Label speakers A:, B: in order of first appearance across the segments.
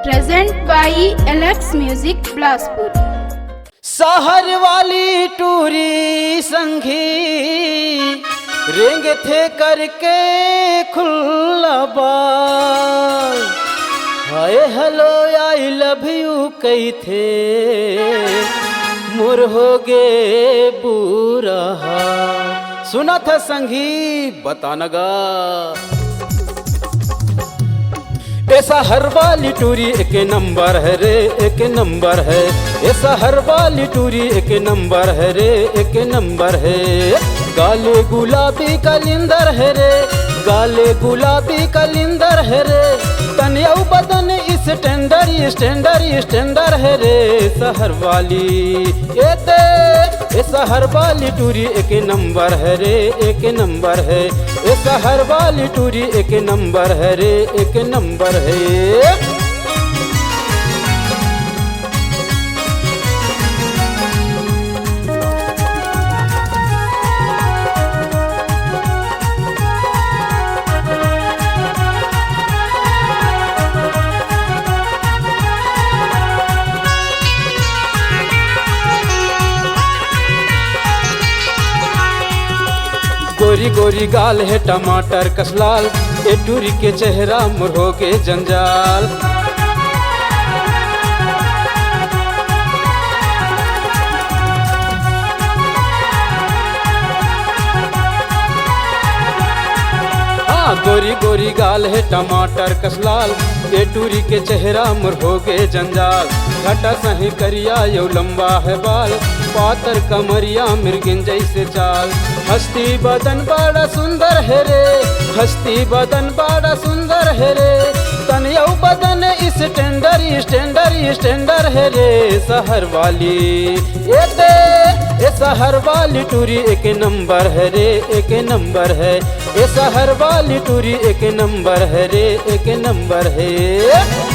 A: present by LX Music Bilaspur।
B: शहर वाली टूरी संगी रेंगे थे करके खुला बाल, hi hello I love you कही थे मुर हो गे बुरा हाल। सुना था संगी बतानगा ऐसा हर वाली टूरी एक नंबर है रे, एक नंबर है। ऐसा हर वाली टूरी एक नंबर है रे, एक नंबर है। गाले गुलाबी कलिंदर है रे, गाले गुलाबी कलिंदर है रे। तनिया बदन स्टैंडर स्टैंडर स्टैंडर है रे। शहर वाली ये शहर वाली टूरी एक नंबर है रे, एक नंबर है। ये शहर वाली टूरी एक नंबर है रे, एक नंबर है। गोरी गोरी गाल है टमाटर कसलाल, ए टूरी के चेहरा मुर्हो के जंजाल। हाँ गोरी गोरी गाल है टमाटर कसलाल, ए टूरी के चेहरा मुर्हो के जंजाल। घटा सही करिया यो लंबा है बाल, पातर कमरिया मिर्गिन जैसे चाल। हस्ती बदन बड़ा सुंदर है रे, हस्ती बदन बड़ा सुंदर है रे। तनिया बदन स्टैंडर स्टैंडर स्टैंडर है रे। शहर वाली ये शहर वाली टूरी एक नंबर है रे, एक नंबर है। ये शहर वाली टूरी एक नंबर है रे, एक नंबर है।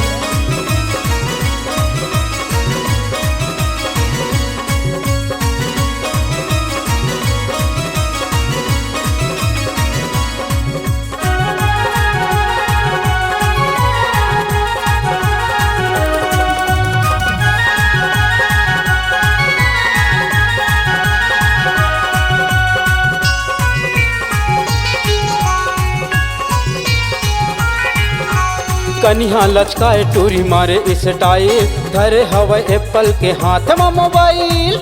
B: कनिहा लचकाए टूरी मारे इस टाइल, धरे हवा एप्पल के हाथ में मोबाइल।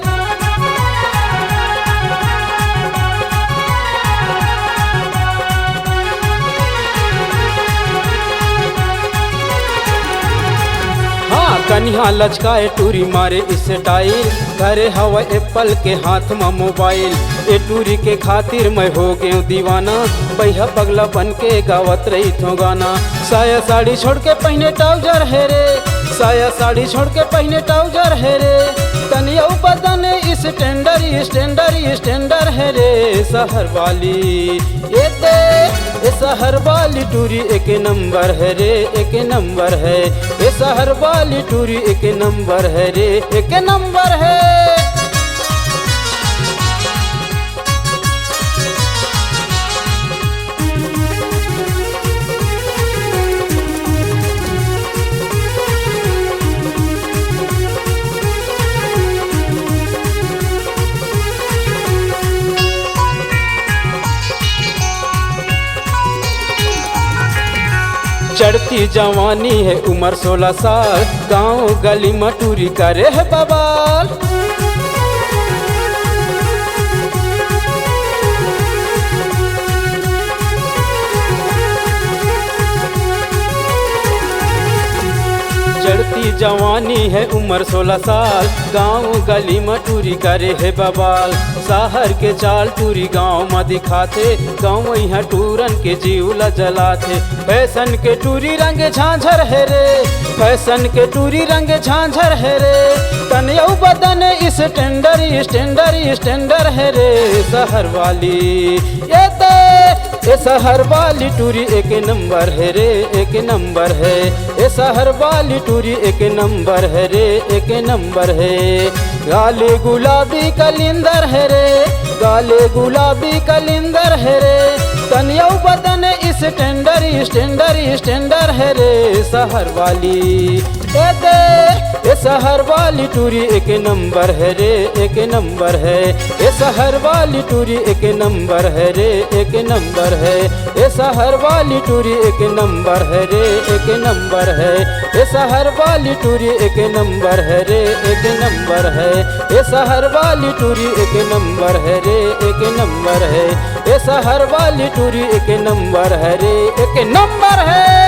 B: हाँ कनिहा लचकाए टूरी मारे इस टाइल, धरे हवा एप्पल के हाथ में मोबाइल। ए टूरी के खातिर मैं हो गया दीवाना, बैहा पगला बन के गावत रही थो गाना। साया साड़ी छोड़ के पहने ट्राउजर है रे, साया साड़ी छोड़ के पहने ट्राउजर है रे। तनिया बदन स्टैंडर स्टैंडर स्टैंडर है रे। शहर वाली ये शहर वाली टूरी एक नंबर है रे, एक नंबर है। ये शहर वाली टूरी एक नंबर है रे, एक नंबर है। चढ़ती जवानी है उम्र 16 साल, गाँव गली मटूरी करे है बवाल। चढ़ती जवानी है उम्र 16 साल, गाँव गली मटूरी करे है बवाल। शहर के चाल टूरी गाँव में दिखाते, गाँव यहाँ टूरन के जीवला जलाते। फैशन के टूरी रंग झांझर है रे, फैशन के टूरी रंग झांझर है रे। तनिया बदन स्टैंडर स्टैंडर स्टैंडर है रे। शहर वाली ये शहर वाली टूरी एक नंबर है रे, एक नंबर है। ये शहर वाली टूरी एक नंबर है रे, एक नंबर है। गाले गुलाबी कलिंदर है रे, गाले गुलाबी कलिंदर है रे। तनिया बदन स्टैंडर है रे शहर वाली। ए शहर वाली टूरी एक नंबर है रे, एक नंबर है। ए शहर वाली टूरी एक नंबर है रे, एक नंबर है। ए शहर वाली टूरी एक नंबर है रे, एक नंबर है। ए शहर वाली टूरी एक नंबर है रे, एक नंबर है। ए शहर वाली टूरी एक नंबर है रे, एक नंबर है। ए शहर वाली टूरी एक नंबर है रे, एक नंबर है।